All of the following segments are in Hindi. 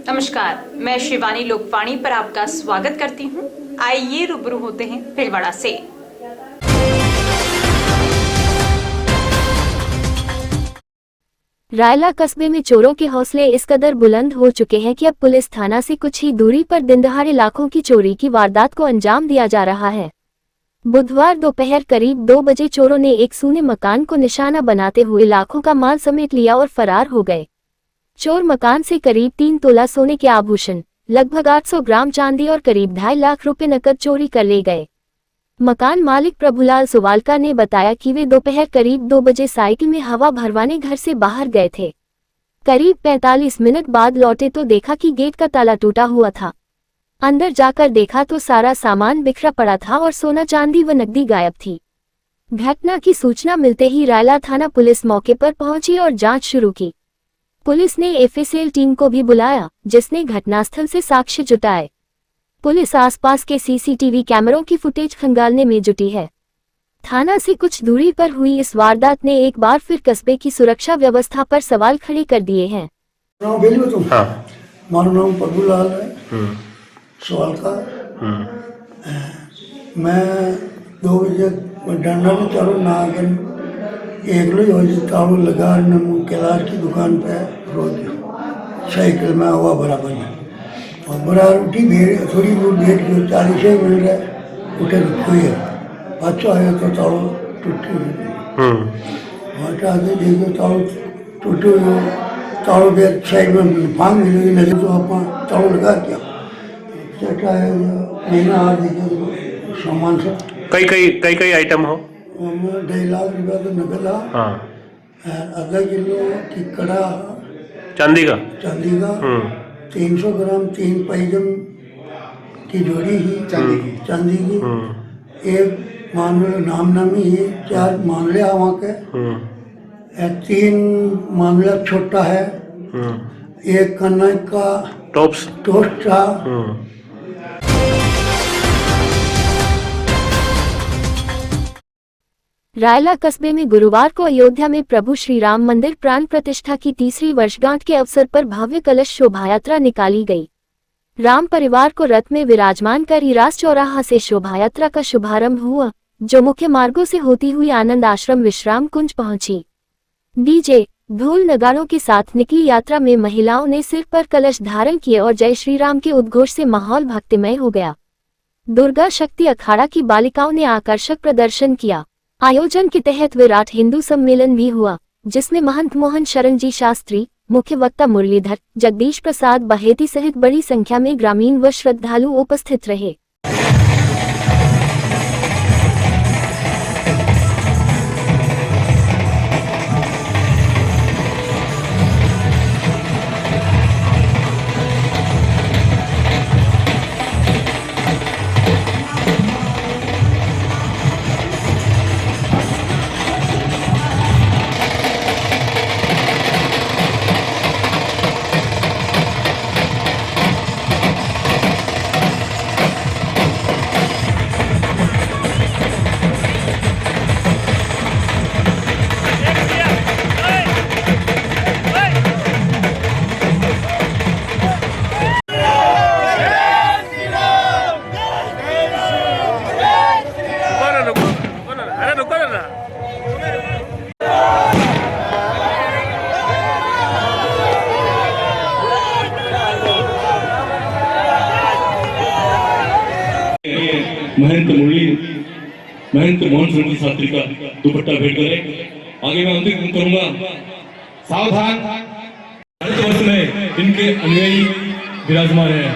नमस्कार, मैं शिवानी लोकवाणी पर आपका स्वागत करती हूं। आइए रूबरू होते हैं भीलवाड़ा से। रायला कस्बे में चोरों के हौसले इस कदर बुलंद हो चुके हैं कि अब पुलिस थाना से कुछ ही दूरी पर दिनदहाड़े लाखों की चोरी की वारदात को अंजाम दिया जा रहा है। बुधवार दोपहर करीब 2 बजे चोरों ने एक सूने मकान को निशाना बनाते हुए लाखों का माल समेट लिया और फरार हो गए। चोर मकान से करीब 3 तोला सोने के आभूषण, लगभग 800 ग्राम चांदी और करीब 2.5 लाख रुपए नकद चोरी कर ले गए। मकान मालिक प्रभुलाल सुवालका ने बताया कि वे दोपहर करीब 2 बजे साइकिल में हवा भरवाने घर से बाहर गए थे। करीब 45 मिनट बाद लौटे तो देखा कि गेट का ताला टूटा हुआ था। अंदर जाकर देखा तो सारा सामान बिखरा पड़ा था और सोना चांदी व नकदी गायब थी। घटना की सूचना मिलते ही रायला थाना पुलिस मौके पर पहुंची और जांच शुरू की। पुलिस ने एफएसएल टीम को भी बुलाया, जिसने घटनास्थल से साक्ष्य जुटाए। पुलिस आसपास के सीसीटीवी कैमरों की फुटेज खंगालने में जुटी है। थाना से कुछ दूरी पर हुई इस वारदात ने एक बार फिर कस्बे की सुरक्षा व्यवस्था पर सवाल खड़े कर दिए हैं। मारू नाम प्रभुलाल है, सुवालका। मैं 2 बजे डंडा में चारों नागन एक लो ताड़ू लगा केदार की दुकान पे रोज साइकिल में हुआ बराबर में और बराबर उठी भीड़ थोड़ी बहुत भेट जो 40 मिनट है उठे हुई है। बच्चा आया तो ताड़ू टूटी हुई हटा के देखो ताड़ू टूटे हुए ताड़ू के साइड में भांग मिली लगे तो आप ताड़ू लगा क्या चटा है महीना आ देखिए सामान से कई आइटम हो 2.5 लाख रुपया तो नकद आ, आधा किलो की कड़ा चांदी का 300 ग्राम 3 पैजम की जोड़ी ही चांदी की एक मामले नामी है 4 मामले वहाँ के 3 मामला छोटा है एक कन्ना का टोस्ट था। रायला कस्बे में गुरुवार को अयोध्या में प्रभु श्री राम मंदिर प्राण प्रतिष्ठा की 3री वर्षगांठ के अवसर पर भव्य कलश शोभायात्रा निकाली गई। राम परिवार को रथ में विराजमान कर इरास चौराहा से शोभायात्रा का शुभारंभ हुआ, जो मुख्य मार्गों से होती हुई आनंद आश्रम विश्राम कुंज पहुंची। डीजे ढोल नगाड़ों के साथ निकली यात्रा में महिलाओं ने सिर पर कलश धारण किए और जय श्री राम के उद्घोष से माहौल भक्तिमय हो गया। दुर्गा शक्ति अखाड़ा की बालिकाओं ने आकर्षक प्रदर्शन किया। आयोजन के तहत विराट हिंदू सम्मेलन भी हुआ, जिसमें महंत मोहन शरण जी शास्त्री, मुख्य वक्ता मुरलीधर, जगदीश प्रसाद बहेती सहित बड़ी संख्या में ग्रामीण व श्रद्धालु उपस्थित रहे। महंत मोहन शरण जी शास्त्री का दुपट्टा भेंट करें। आगे मैं अनुरोध करूंगा, सावधान, भारत वर्ष में इनके अनुयायी विराजमान है।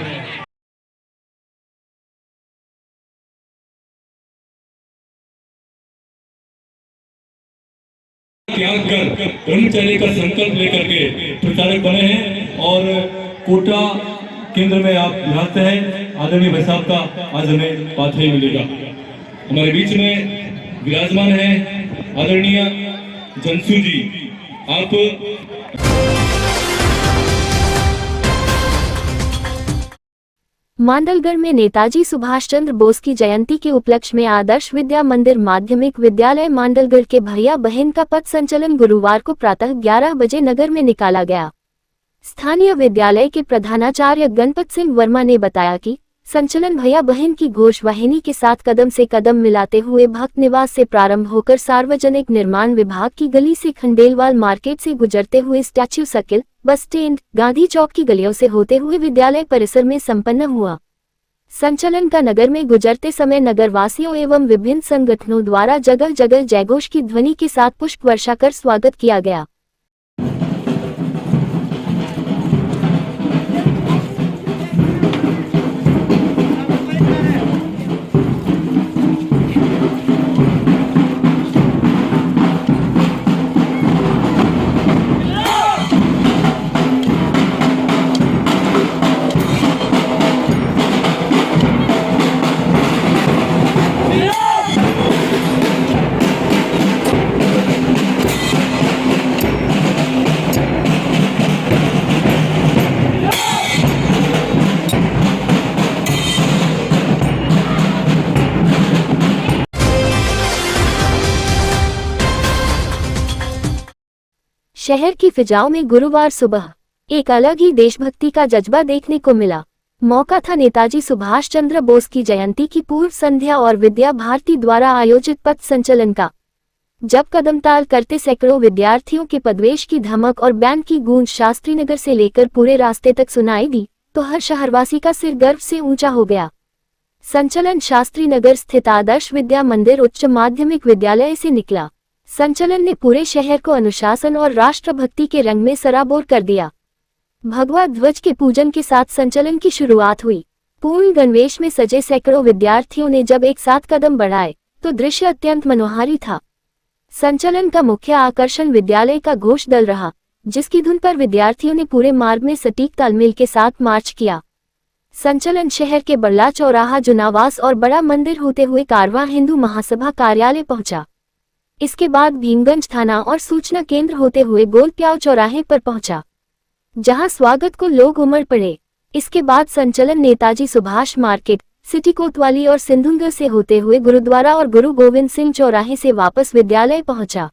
त्याग कर ब्रह्मचर्य का संकल्प लेकर के प्रचारक बने हैं और कोटा केंद्र में आप निभाते हैं। आदरणीय भाई साहब का आज हमें पाथरी मिलेगा। हमारे बीच में विराजमान है आदरणीय जनसू जी, आप मांडलगढ़ में नेताजी सुभाष चंद्र बोस की जयंती के उपलक्ष्य में आदर्श विद्या मंदिर माध्यमिक विद्यालय मांडलगढ़ के भैया बहन का पथ संचलन गुरुवार को प्रातः 11 बजे नगर में निकाला गया। स्थानीय विद्यालय के प्रधानाचार्य गणपत सिंह वर्मा ने बताया कि संचलन भैया बहन की घोष वाहिनी के साथ कदम से कदम मिलाते हुए भक्त निवास से प्रारंभ होकर सार्वजनिक निर्माण विभाग की गली से खंडेलवाल मार्केट से गुजरते हुए statue circle, bus stand, Gandhi Chowk की गलियों से होते हुए विद्यालय परिसर में संपन्न हुआ। संचलन का नगर में गुजरते समय नगरवासियों एवं विभिन्न संगठनों द्वारा जगह जगह जयघोष की ध्वनि के साथ पुष्प वर्षा कर स्वागत किया गया। शहर की फिजाओं में गुरुवार सुबह एक अलग ही देशभक्ति का जज्बा देखने को मिला। मौका था नेताजी सुभाष चंद्र बोस की जयंती की पूर्व संध्या और विद्या भारती द्वारा आयोजित पथ संचलन का। जब कदमताल करते सैकड़ों विद्यार्थियों के पदवेश की धमक और बैंड की गूंज शास्त्रीनगर से लेकर पूरे रास्ते तक सुनाई दी, तो हर शहरवासी का सिर गर्व से ऊंचा हो गया। संचलन शास्त्रीनगर स्थित आदर्श विद्या मंदिर उच्च माध्यमिक विद्यालय से निकला। संचलन ने पूरे शहर को अनुशासन और राष्ट्रभक्ति के रंग में सराबोर कर दिया। भगवा ध्वज के पूजन के साथ संचलन की शुरुआत हुई। पूर्ण गणवेश में सजे सैकड़ों विद्यार्थियों ने जब एक साथ कदम बढ़ाए तो दृश्य अत्यंत मनोहारी था। संचलन का मुख्य आकर्षण विद्यालय का घोष दल रहा, जिसकी धुन पर विद्यार्थियों ने पूरे मार्ग में सटीक तालमेल के साथ मार्च किया। संचलन शहर के बड़ला चौराहा, जुनावास और बड़ा मंदिर होते हुए कारवां हिंदू महासभा कार्यालय पहुंचा। इसके बाद भीमगंज थाना और सूचना केंद्र होते हुए गोल प्याव चौराहे पर पहुंचा, जहां स्वागत को लोग उमड़ पड़े। इसके बाद संचलन नेताजी सुभाष मार्केट, सिटी कोतवाली और सिंधुनगर से होते हुए गुरुद्वारा और गुरु गोविंद सिंह चौराहे से वापस विद्यालय पहुंचा।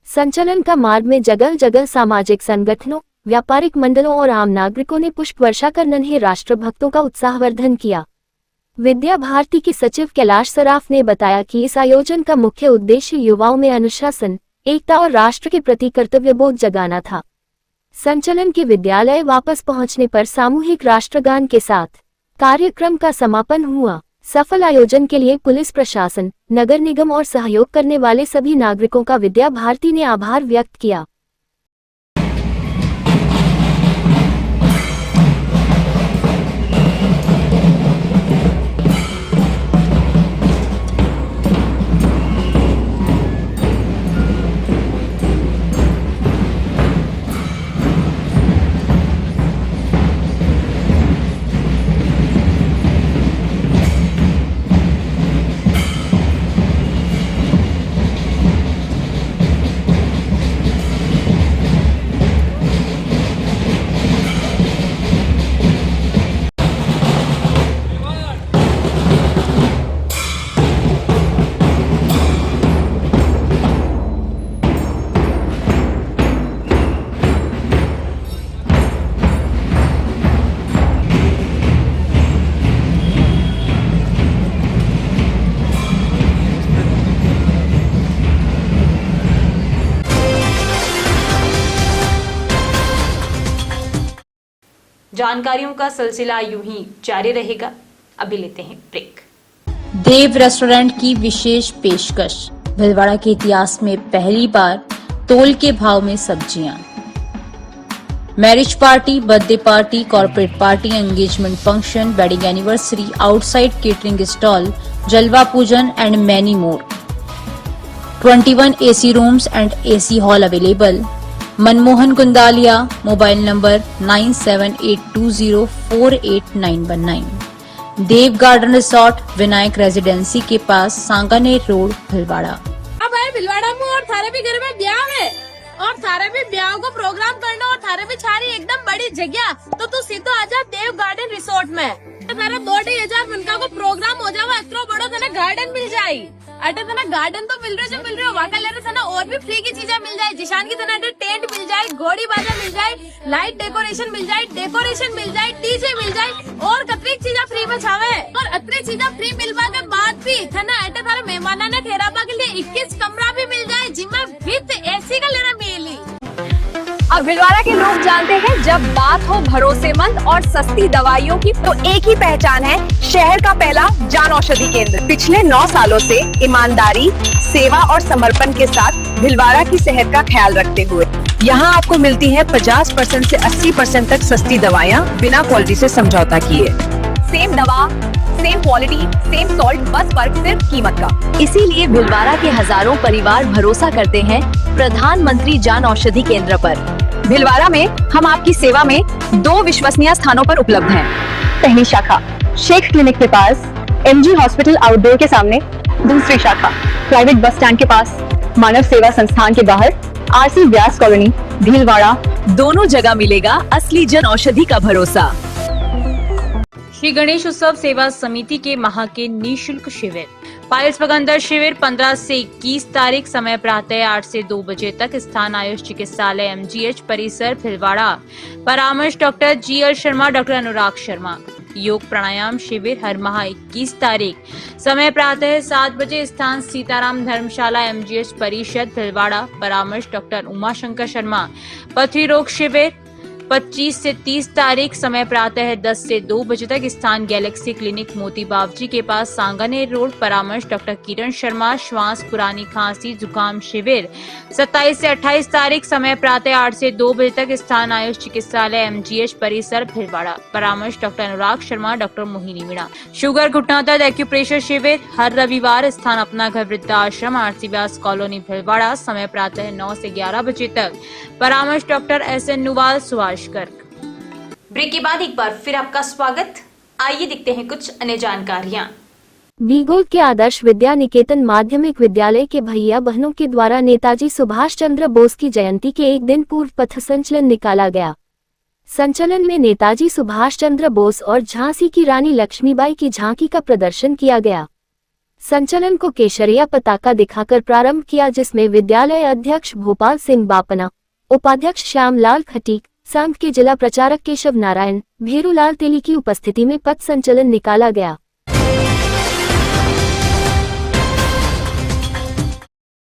संचलन का मार्ग में जगह जगह सामाजिक संगठनों, व्यापारिक मंडलों और आम नागरिकों ने पुष्प वर्षा कर नन्हे राष्ट्रभक्तों का उत्साहवर्धन किया। विद्या भारती के सचिव कैलाश सराफ ने बताया कि इस आयोजन का मुख्य उद्देश्य युवाओं में अनुशासन, एकता और राष्ट्र के प्रति कर्तव्यबोध जगाना था। संचलन के विद्यालय वापस पहुंचने पर सामूहिक राष्ट्रगान के साथ कार्यक्रम का समापन हुआ। सफल आयोजन के लिए पुलिस प्रशासन, नगर निगम और सहयोग करने वाले सभी नागरिकों का विद्या भारती ने आभार व्यक्त किया। जानकारियों का सिलसिला यूं ही जारी रहेगा। अभी लेते हैं ब्रेक। देव रेस्टोरेंट की विशेष पेशकश। भीलवाड़ा के इतिहास में पहली बार तोल के भाव में सब्जियां। Marriage party, birthday party, corporate party, engagement function, wedding anniversary, outside catering stall, जलवा पूजन and many more. 21 AC rooms and AC hall available. Manmohan Gundalia, mobile number 9782048919। Dev garden resort, Vinayak residency के पास, सांगानेर रोड, भीलवाड़ा। अब है भीलवाड़ा में और थारे भी घर में ब्याह है और थारे भी ब्याह को प्रोग्राम करना और थारे भी छारी एकदम बड़ी जगह, तो तू सीधो आजा देव गार्डन रिसोर्ट में। थारा 2-2,000 मनका को प्रोग्राम हो जावा, इतना बड़ा थाने गार्डन मिल जाये। अटे तना गार्डन तो मिल रहे जो मिल रहे हो, वाका ले रहे तना और भी फ्री की चीजें मिल जाए। जिशान की तना टेंट मिल जाए, जाए, घोड़ी बाजा मिल जाए, लाइट डेकोरेशन मिल जाए, डेकोरेशन मिल जाए, डीजे मिल जाए और कतरी चीजा फ्री में छावे। और अतरी चीजा फ्री मिलवा के बाद भी थे ना ऐसे सारे मेहमाना ने ठहरावा के लिए 21 कमरा भी मिल जाए जिसमें विद एसी का लेना मिली। अब भिलवाड़ा के लोग जानते हैं जब बात हो भरोसेमंद और सस्ती दवाइयों की तो एक ही पहचान है, शहर का पहला जान औषधि केंद्र। पिछले 9 सालों से ईमानदारी, सेवा और समर्पण के साथ भिलवाड़ा की सेहत का ख्याल रखते हुए यहाँ आपको मिलती है 50% से 80% तक सस्ती दवाइयाँ बिना क्वालिटी से समझौता किए। सेम दवा, सेम क्वालिटी, सेम सॉल्ट, बस फर्क सिर्फ कीमत का। इसीलिए भिलवाड़ा के हजारों परिवार भरोसा करते हैं प्रधानमंत्री जान औषधि केंद्र पर। भिलवाड़ा में हम आपकी सेवा में 2 विश्वसनीय स्थानों पर उपलब्ध हैं। पहली शाखा शेख क्लिनिक के पास, MG हॉस्पिटल आउटडोर के सामने। दूसरी शाखा प्राइवेट बस स्टैंड के पास, मानव सेवा संस्थान के बाहर, RC व्यास कॉलोनी, भीलवाड़ा। दोनों जगह मिलेगा असली जन औषधि का भरोसा। श्री गणेश उत्सव सेवा समिति के माह के निःशुल्क शिविर। पायल्स बगंदर शिविर 15 से 21 तारीख, समय प्रातः 8 से 2 बजे तक। स्थान आयुष चिकित्सालय MGH परिसर भिलवाड़ा। परामर्श doctor GL Sharma, doctor Anurag Sharma. योग प्राणायाम शिविर हर माह 21 तारीख, समय प्रातः 7 बजे। स्थान सीताराम धर्मशाला MGH परिषद भिलवाड़ा। परामर्श डॉक्टर उमा शंकर शर्मा। पथरी रोग शिविर 25 से 30 तारीख, समय प्रातः 10 से 2 बजे तक। स्थान गैलेक्सी क्लिनिक मोती बावजी के पास, सांगानेर रोड। परामर्श डॉक्टर किरण शर्मा। श्वास, पुरानी खांसी, जुकाम शिविर 27 से 28 तारीख, समय प्रातः 8 से 2 बजे तक। स्थान आयुष चिकित्सालय MGH परिसर भिलवाड़ा। परामर्श doctor Anurag Sharma, doctor Mohini Meena. Sugar, घुटना दर्द, एक्यूप्रेशर शिविर हर रविवार। स्थान अपना घर वृद्धाश्रम, RC व्यास कॉलोनी भिलवाड़ा। समय प्रातः 9 से 11 बजे तक। परामर्श doctor SN Nuwal, Subhash Garg. Break के बाद एक बार फिर आपका स्वागत। आइए देखते हैं कुछ अन्य जानकारियाँ। बीगोल के आदर्श विद्या निकेतन माध्यमिक विद्यालय के भैया बहनों के द्वारा नेताजी सुभाष चंद्र बोस की जयंती के एक दिन पूर्व पथ संचलन निकाला गया। संचलन में नेताजी सुभाष चंद्र बोस और झांसी की रानी लक्ष्मीबाई की झांकी का प्रदर्शन किया गया। संचलन को केसरिया पताका दिखाकर प्रारंभ किया, जिसमें विद्यालय अध्यक्ष भोपाल सिंह बापना, उपाध्यक्ष श्यामलाल खटीक, संघ के जिला प्रचारक केशव नारायण, भेरूलाल तेली की उपस्थिति में पथ संचलन निकाला गया।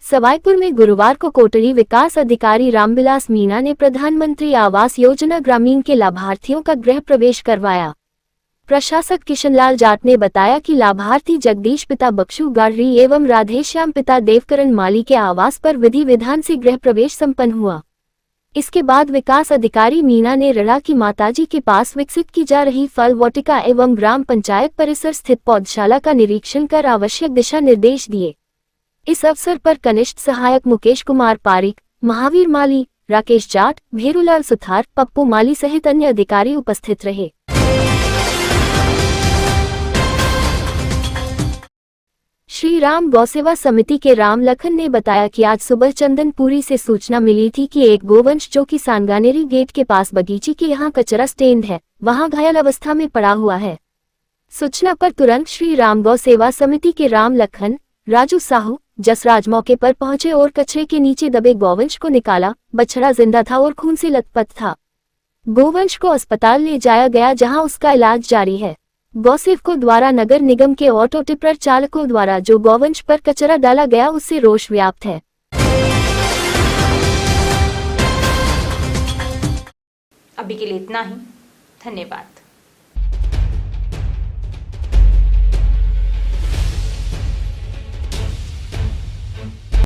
सवाईपुर में गुरुवार को कोटरी विकास अधिकारी रामविलास मीणा ने प्रधानमंत्री आवास योजना ग्रामीण के लाभार्थियों का गृह प्रवेश करवाया। प्रशासक किशनलाल जाट ने बताया कि लाभार्थी जगदीश पिता बख्शू गाड़री एवं राधेश्याम पिता देवकरण माली के आवास पर विधि विधान से गृह प्रवेश संपन्न हुआ। इसके बाद विकास अधिकारी मीणा ने रड़ा की माताजी के पास विकसित की जा रही फल वाटिका एवं ग्राम पंचायत परिसर स्थित पौधशाला का निरीक्षण कर आवश्यक दिशा निर्देश दिए। इस अवसर पर कनिष्ठ सहायक मुकेश कुमार पारिक, महावीर माली, राकेश जाट, भेरूलाल सुथार, पप्पू माली सहित अन्य अधिकारी उपस्थित रहे। श्री राम गौसेवा समिति के राम लखन ने बताया कि आज सुबह चंदनपुरी से सूचना मिली थी कि एक गोवंश जो कि सांगानेरी गेट के पास बगीचे के यहाँ कचरा स्टैंड है, वहाँ घायल अवस्था में पड़ा हुआ है। सूचना पर तुरंत श्री राम गौसेवा समिति के राम लखन, राजू साहू, जसराज मौके पर पहुंचे और कचरे के नीचे दबे गोवंश को निकाला। बछड़ा जिंदा था और खून से लथपथ था। गोवंश को अस्पताल ले जाया गया, जहां उसका इलाज जारी है। गौसेवकों द्वारा नगर निगम के ऑटो टिप्पर चालकों द्वारा जो गौवंश पर कचरा डाला गया, उससे रोष व्याप्त है। अभी के लिए इतना ही। धन्यवाद।